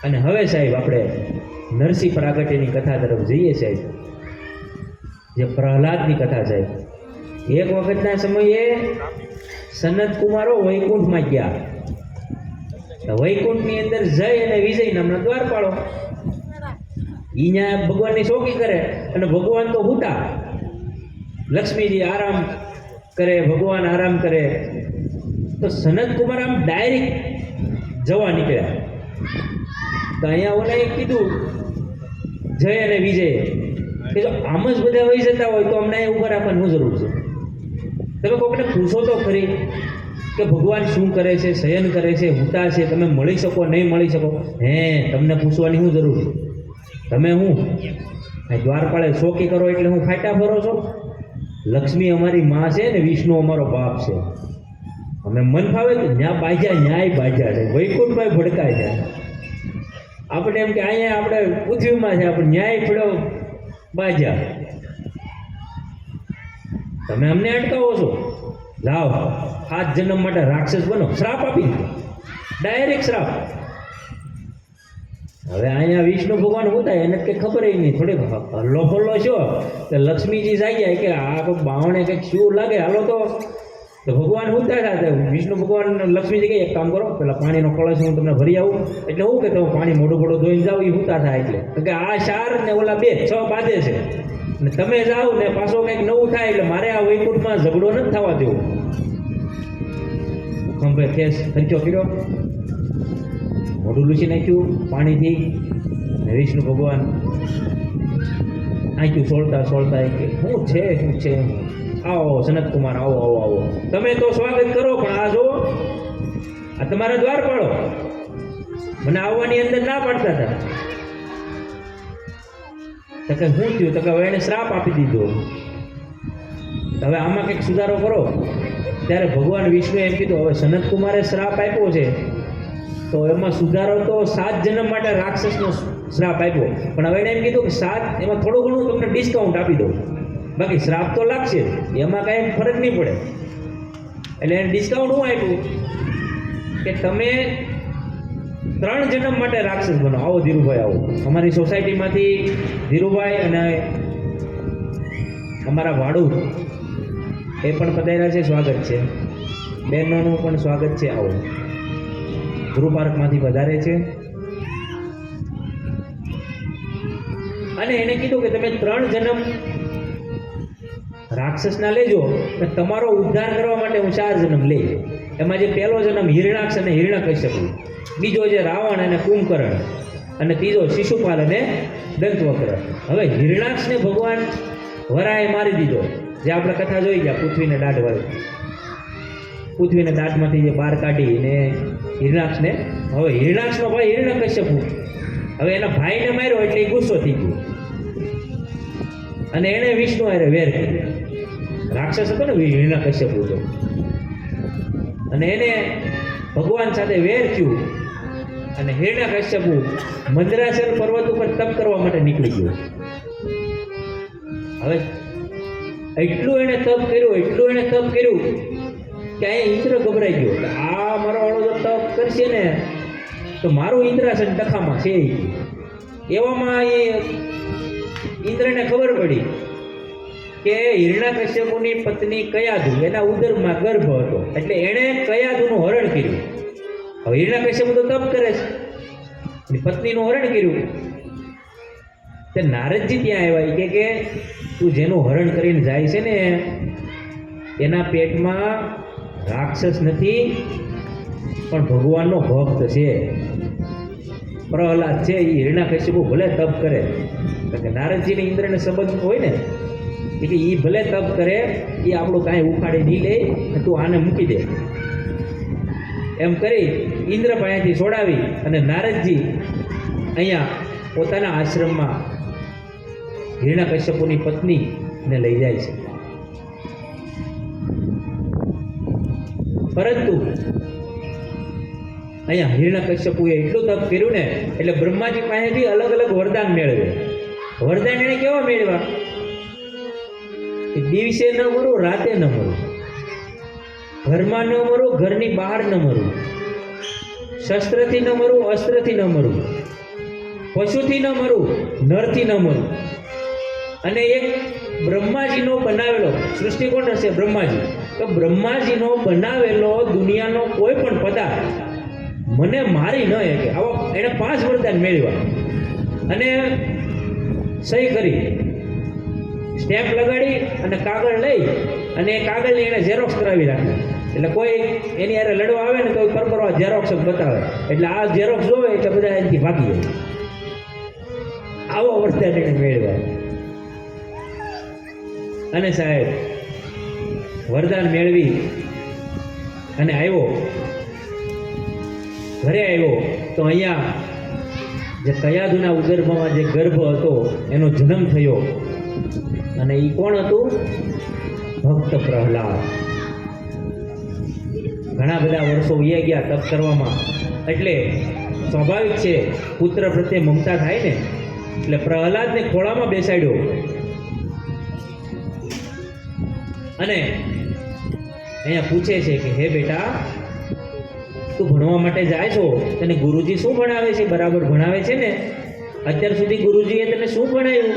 અને હવે સાહેબ આપણે નરસિંહ પ્રાગટ્યની કથા તરફ જઈએ સાહેબ, જે પ્રહલાદની કથા સાહેબ. એક વખતના સમયે સનત કુમારો વૈકુંઠમાં ગયા. વૈકુંઠની અંદર જય અને વિજય નામના દ્વારપાળો અહીંયા ભગવાનની શોકી કરે અને ભગવાન તો હુતા. લક્ષ્મીજી આરામ કરે, ભગવાન આરામ કરે. તો સનત કુમાર આમ ડાયરેક્ટ જવા નીકળ્યા. તો અહીંયા ઓલાએ કીધું જય અને વિજય કે જો આમ જ બધા વહી જતા હોય તો અમને અહીંયા ઊભા રાખવાની જરૂર છે. તમે કોઈને પૂછો તો ખરી કે ભગવાન શું કરે છે, શયન કરે છે, હુતા છે, તમે મળી શકો નહીં મળી શકો? તમને પૂછવાની શું જરૂર છે? તમે હું દ્વારપાળે શોકી કરો એટલે હું ફાટા ફરો છો? લક્ષ્મી અમારી માં છે ને વિષ્ણુ અમારો બાપ છે. અમે મન ફાવે તો ન્યા બાજા ન્યાય બાજા છે, વૈકુંઠમાં ભડકાય છે. આપણે એમ કે અહીંયા આપણે પૃથ્વીમાં છે, આપણે ન્યાય પડ્યો બાજા. તમે અમને અટકાવો છો? લાવ 7 જન્મ માટે રાક્ષસ બનો, શ્રાપ આપી દીધો, ડાયરેક્ટ શ્રાપ. હવે અહીંયા વિષ્ણુ ભગવાન હોતા એને કંઈ ખબર નહીં, થોડીક હલ્લો ફલ્લો છો તો લક્ષ્મીજી જાગ્યા કે આ બાવણે કંઈક શું લાગે, હાલો તો ભગવાન હોતા હતા. વિષ્ણુ ભગવાન લક્ષ્મીજી કહે એક કામ કરો, પેલા પાણીનો કળશ હું તમને ભરી આવું. એટલે હું કે તમે પાણી મોઢું મોઢું ધોઈને જાઓ, એ હોતા થાય. એટલે કે આ 4 ને ઓલા 2 6 બાંધે છે ને તમે જાઓ ને પાછો કંઈક નવું થાય એટલે મારે આ વૈકુંઠમાં ઝઘડો નથી થવા દેવો. ખંભે ખેસ ખર્ચો કર્યો, મોઢું લૂછી નાખ્યું પાણીથી. વિષ્ણુ ભગવાન આંખ્યું સોળતા સોળતા કે શું છે શું છે? આવો સનત કુમાર, આવો આવો આવો. તમે તો સ્વાગત કરો પણ આ જુઓ, આ તમારા દ્વારપાળો મને આવવાની અંદર ના પાડતા હતા. તો કે શું થયું? તો કે હવે એને શ્રાપ આપી દીધો, હવે આમાં કંઈક સુધારો કરો. ત્યારે ભગવાન વિષ્ણુએ એમ કીધું હવે સનત કુમારે શ્રાપ આપ્યો છે તો એમાં સુધારો તો 7 જન્મ માટે રાક્ષસનો શ્રાપ આપ્યો, પણ હવે એને એમ કીધું કે 7 એમાં થોડું ઘણું તમને ડિસ્કાઉન્ટ આપી દઉં, બાકી શ્રાપ તો લાગશે, એમાં કાંઈ ફરક નહીં પડે. એટલે એને ડિસ્કાઉન્ટ શું આપ્યું કે તમે 3 જન્મ માટે રાક્ષસ બનો. આવો ધીરુભાઈ, આવો. અમારી સોસાયટીમાંથી ધીરુભાઈ અને અમારા વાડુ એ પણ પધાર્યા છે, સ્વાગત છે. બહેનોનું પણ સ્વાગત છે. આવો. ગુરુ પાર્કમાંથી વધારે છે. અને એને કીધું કે તમે 3 જન્મ રાક્ષસના લેજો, તમારો ઉદ્ધાર કરવા માટે હું 4 જન્મ લઈ. એમાં જે પહેલો જન્મ હિરણાક્ષ અને હિરણ્યકશ્યપ, બીજો જે રાવણ અને કુંભકર્ણ, અને ત્રીજો શિશુપાલ અને દંતવક્ર. હવે હિરણાક્ષને ભગવાન વરાએ મારી દીધો, જે આપણે કથા જોઈ ગયા, પૃથ્વીને દાઢ વાળી. પૃથ્વીને દાઢમાંથી જે બહાર કાઢીને હિરણાક્ષને, હવે હિરણાક્ષનો ભાઈ હિરણ્યકશ્યપ, હવે એના ભાઈને માર્યો એટલે એ ગુસ્સો થઈ ગયો અને એણે વિષ્ણુ હારે વેર કર્યો. રાક્ષસ હતો ને હિરણ્યકશ્યપ હતો, અને એને ભગવાન સાથે વેર થયું. અને હિરણ્યકશ્યપ મંદરાચલ પર્વત ઉપર તપ કરવા માટે નીકળી ગયો. હવે એટલું એણે તપ કર્યું કે અહીંયા ઇન્દ્ર ગભરાઈ ગયો. આ મારો વાળો જો તપ કરશે ને તો મારું ઇન્દ્રાસન ડખામાં છે. એવામાં એ ઇન્દ્રને ખબર પડી કે હિરણ્યકશ્યપુની પત્ની કયાધુ, એના ઉદરમાં ગર્ભ હતો, એટલે એણે કયાધુનું હરણ કર્યું. હવે હિરણ્યકશ્યપુ તો તપ કરે છે, પત્નીનું હરણ કર્યું. તે નારદજી ત્યાં આવ્યા કે તું જેનું હરણ કરીને જાય છે ને એના પેટમાં રાક્ષસ નથી પણ ભગવાનનો ભક્ત છે, પ્રહલાદ છે. એ હિરણ્યકશ્યપુ ભલે તપ કરે, કારણ કે નારદજીને ઇન્દ્રને સંબંધ હોય ને, એટલે એ ભલે તપ કરે, એ આપણું કાંઈ ઉખાડી નહીં લે, તું આને મૂકી દે. એમ કરી ઇન્દ્ર પાસેથી છોડાવી અને નારદજી અહીંયા પોતાના આશ્રમમાં હિરણ્યકશ્યપુની પત્નીને લઈ જાય છે. પરંતુ અહીંયા હિરણ્યકશ્યપુએ એટલું તપ કર્યું ને એટલે બ્રહ્માજી પાસેથી અલગ અલગ વરદાન મેળવે. વરદાન એને કેવા મેળવ્યા કે દિવસે ન મરું, રાતે ન મરું, ઘરમાં ન મરું, ઘરની બહાર ન મરું, શસ્ત્રથી ન મરું, અસ્ત્રથી ન મરું, પશુથી ન મરું, નરથી ન મરું. અને એક બ્રહ્માજીનો બનાવેલો સૃષ્ટિ કોણ હશે? બ્રહ્માજી. તો બ્રહ્માજીનો બનાવેલો દુનિયાનો કોઈ પણ પદાર્થ મને મારી ન શકે. આવો એણે 5 વરદાન મેળવ્યા અને સહી કરી, સ્ટેમ્પ લગાડી અને કાગળ લઈ અને એ કાગળની એણે ઝેરોક્સ કરાવી રાખી. એટલે કોઈ એની હારે લડવા આવે ને તો પરપરવા ઝેરોક્સ જ બતાવે. એટલે આ ઝેરોક્સ જોવે એટલે બધા એનાથી ભાગી જાય. આવો વરદાન એણે મેળવ્યા. અને સાહેબ વરદાન મેળવી અને આવ્યો, ઘરે આવ્યો તો અહીંયા જે કયાધુના ઉદરમાં જે ગર્ભ હતો એનો જન્મ થયો. અને એ કોણ હતું? ભક્ત પ્રહલાદ. ઘણા બધા વર્ષો વહી ગયા તપ કરવામાં. એટલે સ્વાભાવિક છે, પુત્ર પ્રત્યે મમતા થાય ને, એટલે પ્રહલાદને ખોળામાં બેસાડ્યો અને અહીંયા પૂછે છે કે હે બેટા, તું ભણવા માટે જાય છો, તને ગુરુજી શું ભણાવે છે? બરાબર ભણાવે છે ને? અત્યાર સુધી ગુરુજીએ તને શું ભણાવ્યું?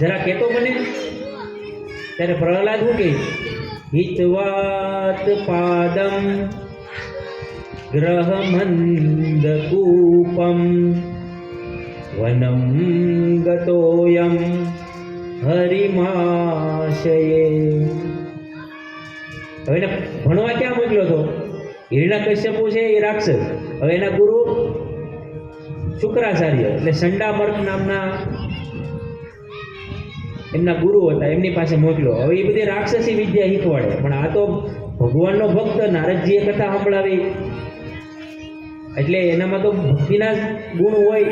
જરા કહેતો મને. ત્યારે પ્રહલાદ શું કહે? હિતવાત પાદમ ગ્રહમંદકૂપમ વનમ ગતોયમ હરિમાશયે. હવે એને ભણવા ક્યાં મોકલ્યો હતો? હિરણ્યકશ્યપુ છે એ રાક્ષસ. હવે એના ગુરુ શુક્રાચાર્ય એટલે સંડામર્ક નામના એમના ગુરુ હતા, એમની પાસે મોકલ્યો. હવે એ બધી રાક્ષસી વિદ્યા શીખવાડે. પણ આ તો ભગવાનનો ભક્ત, નારદજીએ કથા સાંભળાવી એટલે એનામાં તો ભક્તિના ગુણ હોય.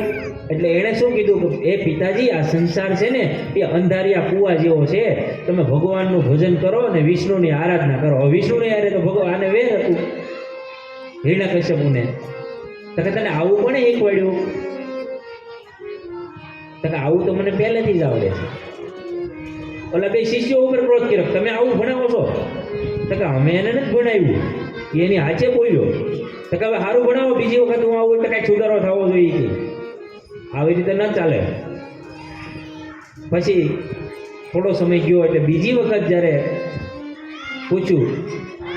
એટલે એણે શું કીધું કે એ પિતાજી, આ સંસાર છે ને એ અંધારિયા કુવા જેવો છે, તમે ભગવાનનું ભજન કરો અને વિષ્ણુની આરાધના કરો. હવે વિષ્ણુની આરે તો ભગવાને વેર હતું હિરણ્યકશ્યપુને. તો કે તને આવું કોણે શીખવાડ્યું? તો કે આવું તો મને પહેલેથી જ આવડે છે. ઓલા બે શિષ્યો ઉપર ક્રોધ કર્યો, તમે આવું ભણાવો છો? તો કે અમે એને નથી ભણાવ્યું, એની હાચે બોલ્યો. તો કે હવે સારું ભણાવો, બીજી વખત હું આવું એટલે કાંઈક સુધારો થવો જોઈએ. આવી રીતે ન ચાલે. પછી થોડો સમય ગયો એટલે બીજી વખત જ્યારે પૂછ્યું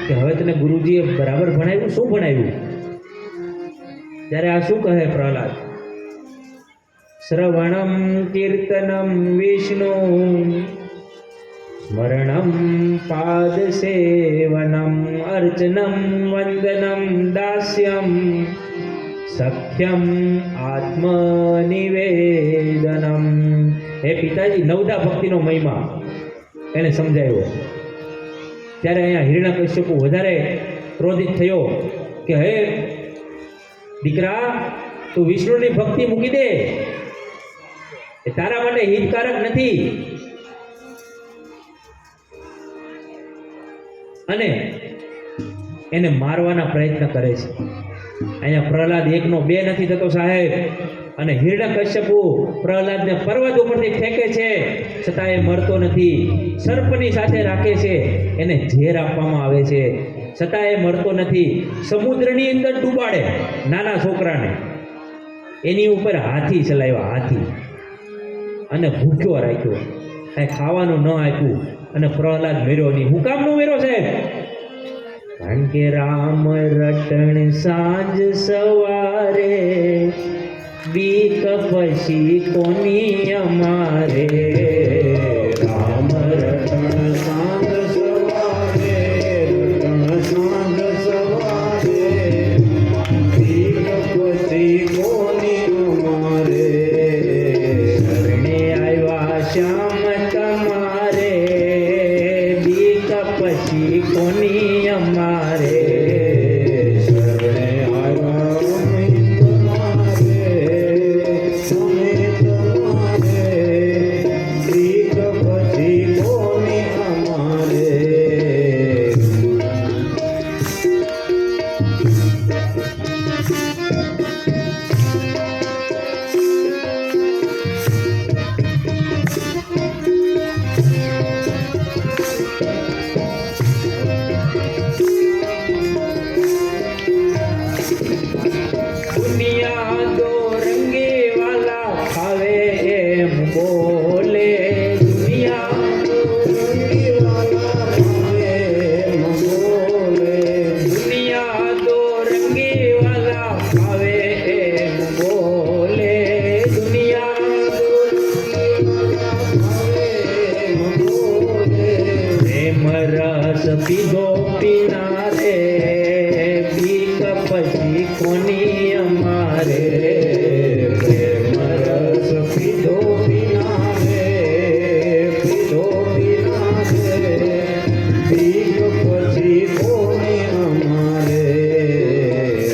કે હવે તને ગુરુજીએ બરાબર ભણાવ્યું, શું ભણાવ્યું? ત્યારે આ શું કહે પ્રહલાદ? શ્રવણમ કીર્તનમ વિષ્ણુ સ્મરણમ પાદ સેવનમ અર્ચનમ વંદનમ દાસ્યમ સખ્યમ આત્મનિવેદનમ. હે પિતાજી, નવદા ભક્તિનો મહિમા એને સમજાવ્યો. ત્યારે અહીંયા હિરણ્યકશ્યપુ વધારે ક્રોધિત થયો કે હે દીકરા, તું વિષ્ણુની ભક્તિ મૂકી દે, એ તારા માટે હિતકારક નથી. અને એને મારવાના પ્રયત્ન કરે છે. અહીંયા પ્રહલાદ 1 નો 2 નથી થતો સાહેબ. અને હિરણ્યકશ્યપુ પ્રહલાદને પર્વત ઉપરથી ફેંકે છે, છતાં એ મરતો નથી. સર્પની સાથે રાખે છે, એને ઝેર આપવામાં આવે છે, છતાં એ મરતો નથી. સમુદ્રની અંદર ડૂબાડે નાના છોકરાને, એની ઉપર હાથી ચલાવ્યા, હાથી, અને ભૂખ્યો રાખ્યો, કાંઈ ખાવાનું ન આપ્યું, અને પ્રહલાદ મેર્યો નહીં. હું કામ નો મેર્યો સાહેબ? કારણ કે રામ રટણ સાંજ સવારે, બીક પછી કોની અમારે. રામ રટણ સાંજ સવારે, રટણ સાંજ સવારે, બીક પછી કોની અમારે. શરણે આવ્યા શ્યામ તમારે, બીક પછી કોની અમારે. શરણે આવ્યા રે પ્રેમ રસ પીધો પીના રે પીધો પીના રે પીક પછી કોને અમારે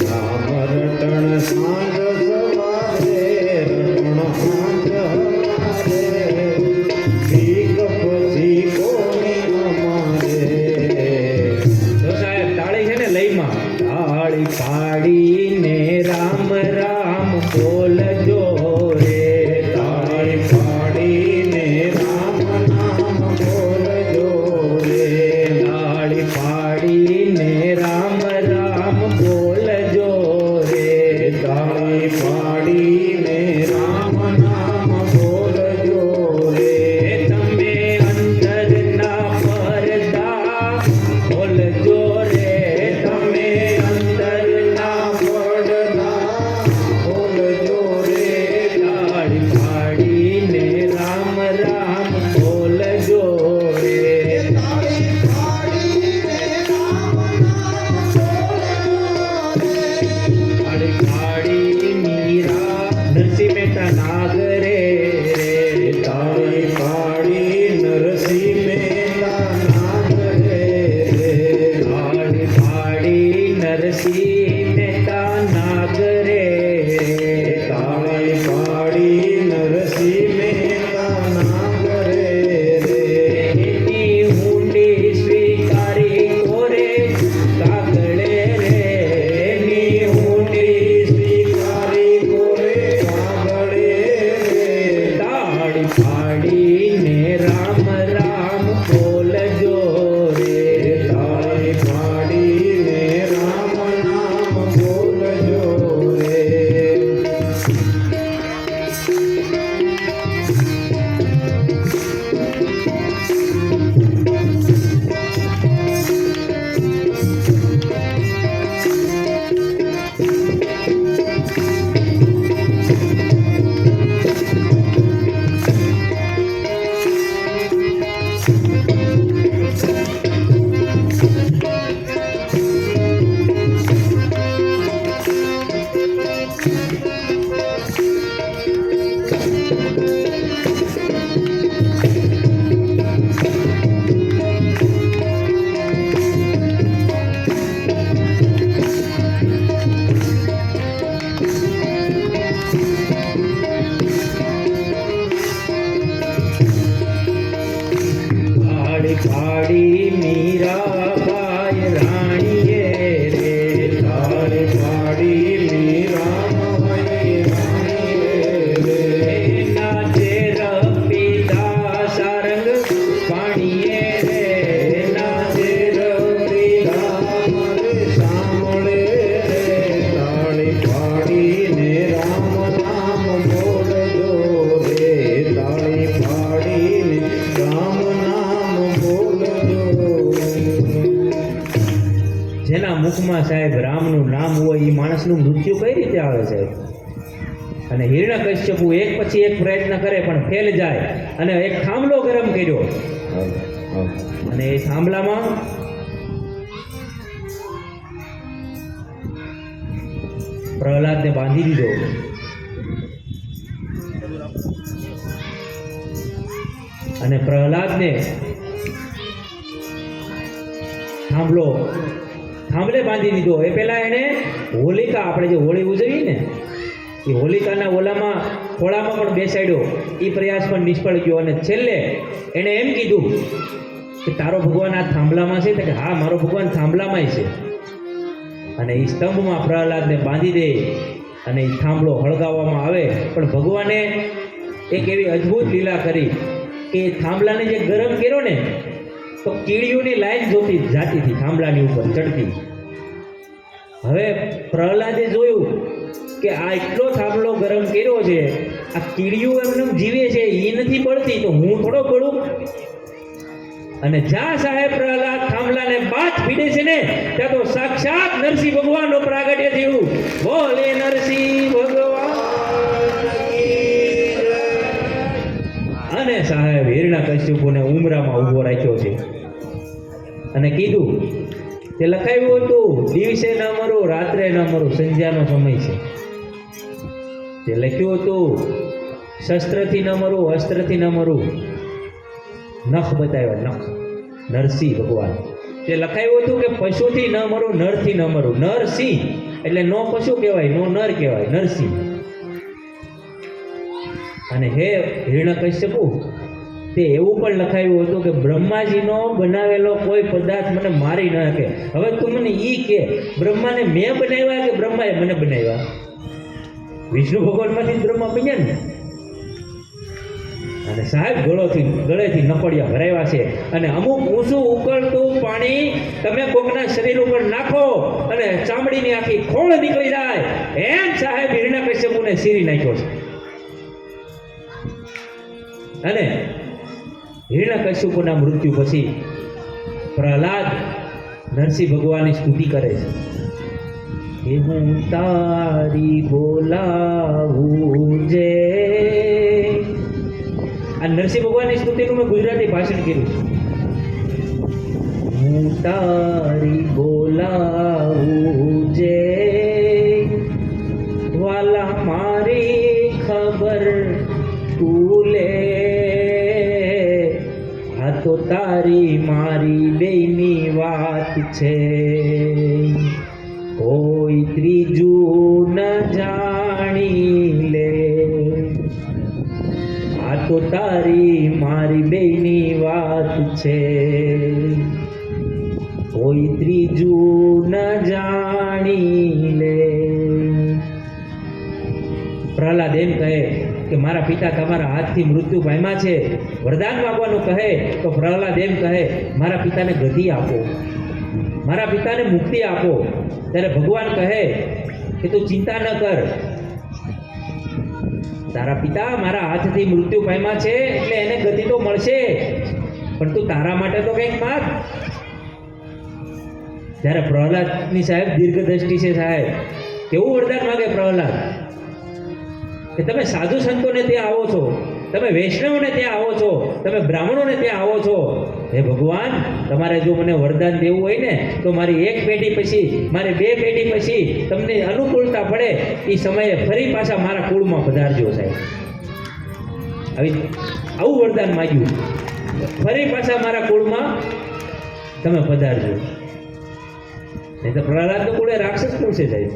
રામ રટણ સાંજ સવારે રટણ સાંજ સવારે પીક પછી કોને અમારે તો સાહેબ તાળી છે ને લઈમાં તાળી પાડીને રામ રામ બોલજો રે તાળી પાડીને રામ નામ બોલજો રે તાળી પાડીને રામ રામ બોલજો રે તાળી પાડીને રામ નામ બોલજો રે તમે અંદરના પડદા બોલજો રે તમે અંતરના પડદા બોલજો રે તાળી પાડીને રામ રામ બોલજો રે તાળી પાડીને રામ નામ તાળી પાડી મીરા નરસિંહ મહેતા નાગરે રે તાળી પાડી નરસિંહ મહેતા નાગ રે તાળી પાડી નરસિંહ મહેતા નાગરે તાળી પાડી નરસિંહ મહેતા નાગ રે એની ઊંડી સ્વીકારી કોરે કાગળે રે એની ઊંડી સ્વીકારી કોરે કાગળે રે તાળી પાડીને રામ રામ બોલજો રે તાળી પાડીને રામ નામ બોલજો રે તાળી પાડી મીરાબાઈ રાણીએ રે તાળી પાડી મીરાબાઈ રાણીએ રે નાચે રપિતા સારંગ પાણીએ રે નાચે સાંભળે રે તાળી પાડીને રામ નામ બોલજો રે તાળી પાડીને રામ નામ બોલજો જેના મુખમાં સાહેબ રામનું નામ હોય એ માણસનું મૃત્યુ કઈ રીતે આવે સાહેબ? અને હિરણ્યકશ્યપુ એક પછી એક પ્રયત્ન કરે પણ ફેલ જાય અને એક થાંભલો ગરમ કર્યો અને એ થાંભલામાં પ્રહલાદને બાંધી દીધો અને પ્રહલાદને થાંભલે બાંધી દીધો. એ પહેલા એને હોલિકા, આપણે જે હોળી ઉજવીએ ને એ હોલિકાના ઓલામાં ખોળામાં પણ બેસાડ્યો. એ પ્રયાસ પણ નિષ્ફળ ગયો અને છેલ્લે એણે એમ કીધું કે તારો ભગવાન આ થાંભલામાં છે? તો કે હા, મારો ભગવાન થાંભલામાંય છે. અને એ સ્તંભમાં પ્રહલાદને બાંધી દે અને એ થાંભલો હળગાવવામાં આવે. પણ ભગવાને એક એવી અદ્ભુત લીલા કરી કે એ થાંભલાને જે ગરમ કર્યો ને તો કીડીઓની લાઈન જાતી હતી થાંભલાની ઉપર ચડતી. હવે પ્રહલાદે જોયું કે આ એટલો થાંભલો ગરમ કર્યો છે, આ કીડીઓ એમને જીવે છે, એ નથી બળતી, તો હું થોડો બળું. અને જ્યાં સાહેબ પ્રહલાદ થાંભલાને બાથ ભીડે છે ને ત્યાં તો સાક્ષાત નરસિંહ ભગવાનનો પ્રાગટ્ય થયું. બોલે નરસિંહ ભગવાન. અને સાહેબ હિરણ્યકશ્યપુને ઉમરામાં ઊભો રાખ્યો છે અને કીધું, તે લખાયું હતું દિવસે ન મરો રાત્રે ન મરો, સંધ્યાનો સમય છે. તે લખ્યું હતું શસ્ત્રથી ન મરવું, અસ્ત્રથી ન મરવું. નખ બતાવ્યા, નખ. નરસિંહ ભગવાન તે લખાયું હતું કે પશુથી ન મરવું, નરથી ન મરવું. નરસિંહ એટલે નો પશુ કહેવાય, નો નર કહેવાય, નરસિંહ. અને હે હિરણ્યકશ્યપુ, તે એવું પણ લખાયું હતું કે બ્રહ્માજીનો બનાવેલો કોઈ પદાર્થ મને મારી ન શકે. હવે તું મને ઈ કે બ્રહ્માને મેં બનાવ્યા કે બ્રહ્માએ મને બનાવ્યા? વિષ્ણુ ભગવાનમાંથી જ બ્રહ્મા બન્યા ને. અને સાહેબ ગળેથી નપડિયા ભરાવ્યા છે. અને અમુક ઊંચું ઉકળતું પાણી તમે કોકના શરીર ઉપર નાખો અને ચામડીની આખી ખોળ નીકળી જાય એમ સાહેબ હિરણ્યકશ્યપુને સીરી નાખ્યો છે. અને હિરણ્યકશ્યપુના મૃત્યુ પછી પ્રહલાદ નરસિંહ ભગવાનની સ્તુતિ કરે છે કે હું તારી બોલાવું જે. આ નરસિંહ ભગવાનની સ્તુતિનું મેં ગુજરાતી ભાષણ કર્યું છે. હું તારી બોલાવું જે વાલા મારી ખબર તું લે. આ તો તારી મારી બેયની વાત છે, કોઈ ત્રીજું ન જાણી લે. આ તો તારી મારી બેયની વાત છે, કોઈ ત્રીજું ન જાણી લે. પ્રહલાદ એમ કહે કે મારા પિતા તમારા હાથથી મૃત્યુ પામ્યા છે. વરદાન માગવાનું કહે તો પ્રહલાદ એમ કહે મારા પિતાને ગતિ આપો, મારા પિતાને મુક્તિ આપો. ત્યારે ભગવાન કહે કે તું ચિંતા ન કર, તારા પિતા મારા હાથથી મૃત્યુ પામ્યા છે એટલે એને ગતિ તો મળશે, પણ તું તારા માટે તો કંઈક માગ. ત્યારે પ્રહલાદની સાહેબ દીર્ઘ દ્રષ્ટિ છે સાહેબ. કેવું વરદાન માગે પ્રહલાદ કે તમે સાધુ સંતોને ત્યાં આવો છો, તમે વૈષ્ણવને ત્યાં આવો છો, તમે બ્રાહ્મણોને ત્યાં આવો છો. હે ભગવાન, તમારે જો મને વરદાન દેવું હોય ને તો મારી એક પેઢી પછી, મારી બે પેઢી પછી તમને અનુકૂળતા પડે એ સમયે ફરી પાછા મારા કુળમાં પધારજો સાહેબ. આવું વરદાન માગ્યું, ફરી પાછા મારા કુળમાં તમે પધારજો. નહીં તો પ્રહલાદનું કુળ એ રાક્ષસ કુળ છે સાહેબ.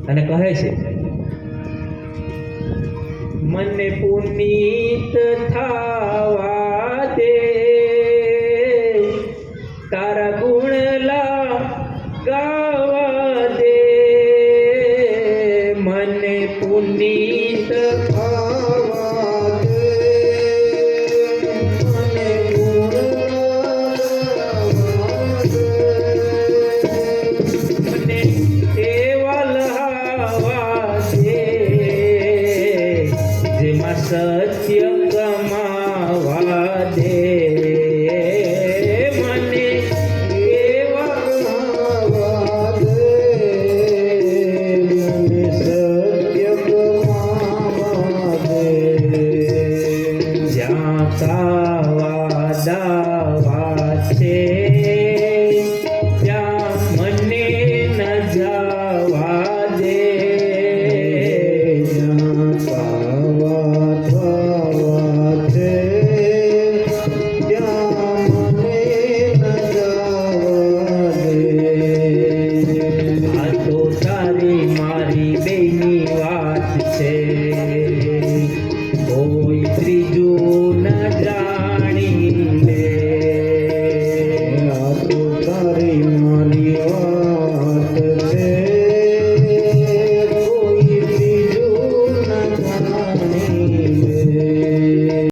અને કહે છે મને પુનીત થાવા દે, તારા ગુણલા ગાવા દે. મને પુનીત થાવા દે, મને ગુણગાવા દે. મને એવા લહાવા દે જેમાં સત્ય